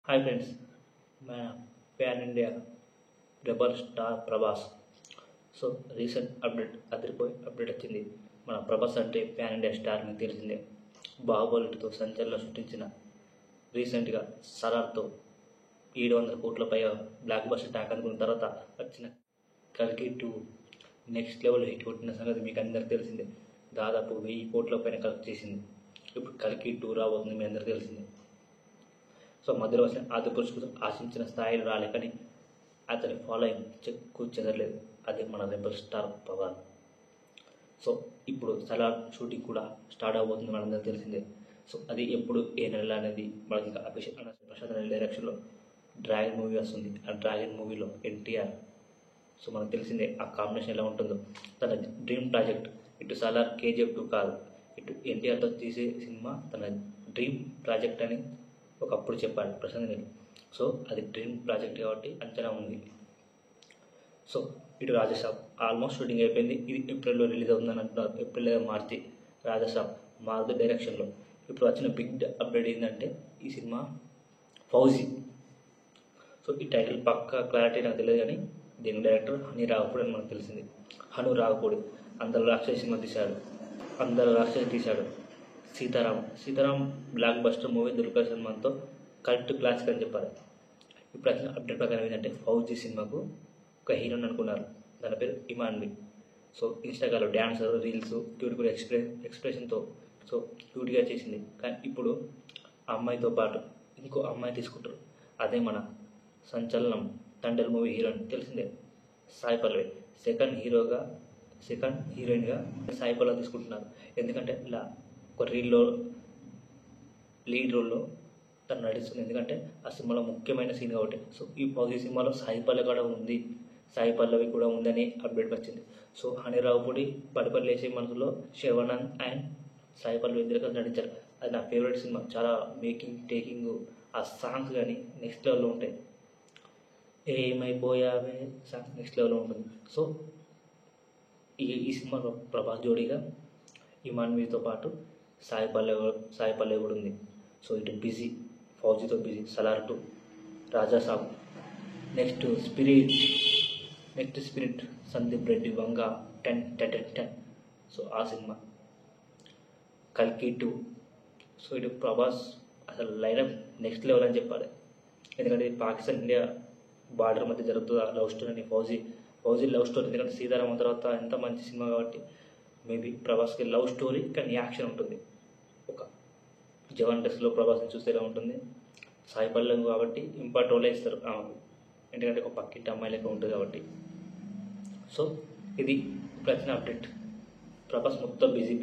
Hi friends, మన pan India rebel star Prabhas. So recent అదిరిపోయి update వచ్చింది. మన ప్రభాస్ అంటే ప్యాన్ ఇండియా స్టార్ మీకు తెలిసిందే. బాహుబలితో సంచలనం సృష్టించిన రీసెంట్గా సలార్తో 700 కోట్ల పైగా బ్లాక్ బస్టర్ టాక్ అనుకున్న తర్వాత వచ్చిన కల్కి 2 నెక్స్ట్ లెవెల్ హిట్ కొట్టిన సంగతి మీకు అందరికి తెలిసిందే. దాదాపు 1000 కోట్ల పైన కలెక్ట్ చేసింది. ఇప్పుడు కల్కి 2 రాబోతుంది, మీ అందరికి తెలిసిందే. సో మధ్యలో వచ్చిన ఆది పురుషుడు ఆశించిన స్థాయిలో రాలే, కానీ అతని ఫాలోయింగ్ చెక్కు చెదరలేదు. అదే మన రెబల్ స్టార్ పవన్. సో ఇప్పుడు సలార్ షూటింగ్ కూడా స్టార్ట్ అవబోతుంది, మనందరికీ తెలిసిందే. సో అది ఎప్పుడు ఏ నెల అనేది మనకి ఇంకా అభిషేక్ ప్రశాంత్ డైరెక్షన్లో డ్రాగన్ మూవీ వస్తుంది. ఆ డ్రాగన్ మూవీలో ఎన్టీఆర్. సో మనకు తెలిసిందే ఆ కాంబినేషన్ ఎలా ఉంటుందో. తన డ్రీమ్ ప్రాజెక్ట్ ఇటు సలార్ KGF 2 కాదు, ఇటు ఎన్టీఆర్తో తీసే సినిమా తన డ్రీమ్ ప్రాజెక్ట్ అని ఒకప్పుడు చెప్పాడు ప్రశాంత్ నీల్. సో అది డ్రీమ్ ప్రాజెక్ట్ కాబట్టి అంచనా ఉంది. సో ఇటు రాజసాబ్ ఆల్మోస్ట్ షూటింగ్ అయిపోయింది. ఇది ఏప్రిల్లో రిలీజ్ అవుతుందని అంటున్నారు. ఏప్రిల్ లేదా మార్చి. రాజసాబ్ మారుతి డైరెక్షన్లో. ఇప్పుడు వచ్చిన బిగ్ అప్డేట్ ఏంటంటే ఈ సినిమా ఫౌజీ. సో ఈ టైటిల్ పక్కా క్లారిటీ నాకు తెలియదు, కానీ దీని డైరెక్టర్ హనీ రాఘపూడి అని మనకు తెలిసింది. హను రాఘపూడి అందరు రాక్షసి సినిమా తీశాడు. సీతారాం బ్లాక్ బస్టర్ మూవీ దుర్గా సల్మాన్తో కల్ట్ క్లాసిక్ అని చెప్పారు. ఇప్పుడు వచ్చిన అప్డేట్ ప్రకారం ఏంటంటే ఫౌజీ సినిమాకు ఒక హీరోని అనుకున్నారు. దాని పేరు ఇమాన్వి. సో ఇన్స్టాగ్రామ్లో డ్యాన్సర్ రీల్స్ క్యూట్ కూడా ఎక్స్ప్రెషన్తో సో క్యూట్గా చేసింది. కానీ ఇప్పుడు ఆ అమ్మాయితో పాటు ఇంకో అమ్మాయి తీసుకుంటారు. అదే మన సంచలనం తండల్ మూవీ హీరోయిన్ తెలిసిందే, సాయి పల్లవి. సెకండ్ హీరోయిన్గా సాయి పల్లవి తీసుకుంటున్నారు. ఎందుకంటే ఇలా ఒక లీడ్ రోల్లో తను నడుస్తుంది. ఎందుకంటే ఆ సినిమాలో ముఖ్యమైన సీన్ కాబట్టి. సో ఈ ఫౌజీ సినిమాలో సాయి పల్లవి కూడా ఉందని అప్డేట్ వచ్చింది. సో హనీ రాఘపూడి పడిపల్లి వేసే మనసులో శర్వానంద్ అండ్ సాయి పల్లవి ఇద్దరు కలిసి నటించారు. అది నా ఫేవరెట్ సినిమా. చాలా టేకింగ్ ఆ సాంగ్స్ కానీ నెక్స్ట్ లెవెల్లో ఉంటాయి. ఏమైపోయావే సాంగ్ నెక్స్ట్ లెవెల్లో ఉంటుంది. సో ఈ సినిమాలో ప్రభాస్ జోడీగా ఇమాన్వీతో పాటు సాయి పల్లవి కూడా ఉంది. సో ఇటు బిజీ, ఫౌజీతో busy. Salaar 2, Rajasaab, next Spirit Sandeep Reddy Vanga 10. So ఆ సినిమా కల్కి 2. సో ఇటు ప్రభాస్ అసలు లైనప్ నెక్స్ట్ లెవెల్ అని చెప్పాలి. ఎందుకంటే పాకిస్తాన్ ఇండియా బార్డర్ మధ్య జరుగుతుంది లవ్ స్టోరీ అని. Fauji love story. ఎందుకంటే సీతారామన్ తర్వాత ఎంత మంచి సినిమా కాబట్టి మేబీ ప్రభాస్కి లవ్ స్టోరీ కానీ యాక్షన్ ఉంటుంది. ఒక జవాన్ డ్రెస్లో ప్రభాస్ని చూస్తే ఎలా ఉంటుంది. సాయి పల్లవి కాబట్టి ఇంపార్ట్ రోలే ఇస్తారు ఆమెకు, ఎందుకంటే ఒక పక్కింటి అమ్మాయి లెక్క ఉంటుంది కాబట్టి. సో ఇది ప్రతి అప్డేట్. ప్రభాస్ మొత్తం బిజీ.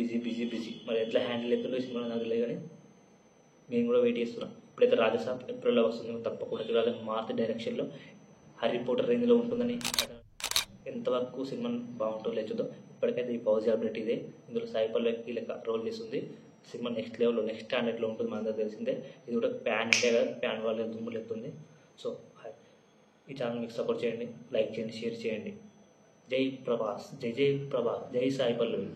మరి ఎట్లా హ్యాండిల్ అవుతుందో ఈ సినిమా నాకు తెలియదు, కానీ నేను కూడా వెయిట్ చేస్తున్నాను. ఇప్పుడైతే రాజసాబ్ ఏప్రిల్లో వస్తుంది, తప్పకుండా చూడాలి. మారుతి డైరెక్షన్లో హ్యారీ పోటర్ రేంజ్లో ఉంటుందని. ఎంతవరకు సినిమా బాగుంటుందో లేచుదో. ఇప్పటికైతే ఈ ఫౌజీ అప్డేట్ ఇదే. ఇందులో సాయి పల్లవి కీలక రోల్ చేస్తుంది. సినిమా నెక్స్ట్ లెవెల్లో నెక్స్ట్ స్టాండర్డ్లో ఉంటుంది, మనందరూ తెలిసిందే. ఇది కూడా ప్యాన్ ఇండియా కదా, ప్యాన్ వాళ్ళ దుమ్ములు ఎత్తుంది. సో ఈ ఛానల్ మీకు సపోర్ట్ చేయండి, లైక్ చేయండి, షేర్ చేయండి. జై ప్రభాస్, జై ప్రభాస్, జై సాయి పల్లవి.